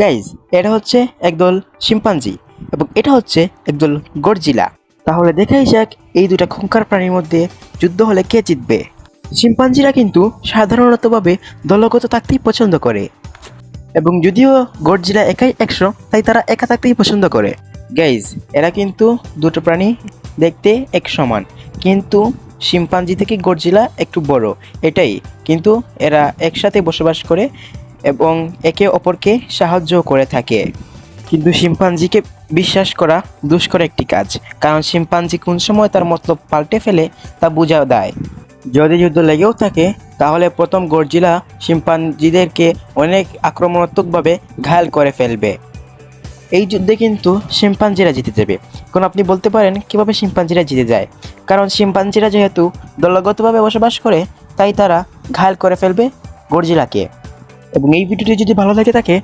Guys, এটা হচ্ছে একদল শিম্পাঞ্জি এবং এটা হচ্ছে একদল গডজিলা। তাহলে দেখাই যাক এই দুটা খুঙ্খার প্রাণীর মধ্যে যুদ্ধ হলে কে জিতবে। শিম্পাঞ্জিরা কিন্তু সাধারণতভাবে দলগত থাকতেই পছন্দ করে এবং যদিও গডজিলা একাই 100, তাই তারা একা থাকতেই পছন্দ করে। গাইজ, এরা কিন্তু দুটো প্রাণী দেখতে এক সমান, কিন্তু শিম্পাঞ্জি থেকে গডজিলা একটু বড়, এটাই। কিন্তু এরা একসাথে বসবাস করে এবং একে অপরকে সাহায্য করে থাকে। কিন্তু শিম্পাঞ্জিকে বিশ্বাস করা দুষ্কর একটি কাজ, কারণ শিম্পাঞ্জি কোন সময় তার মতলব পাল্টে ফেলে তা বোঝা দেয়। যদি যুদ্ধ লেগেও থাকে, তাহলে প্রথম গডজিলা শিম্পাঞ্জিদেরকে অনেক আক্রমণাত্মকভাবে ঘায়াল করে ফেলবে। এই যুদ্ধে কিন্তু শিম্পাঞ্জিরা জিতে যাবে। এখন আপনি বলতে পারেন কিভাবে শিম্পাঞ্জিরা জিতে যায়? কারণ শিম্পাঞ্জিরা যেহেতু দলগতভাবে বসবাস করে, তাই তারা ঘায়াল করে ফেলবে গডজিলাকে। এবং এই ভিডিওটি যদি ভালো লাগে থাকে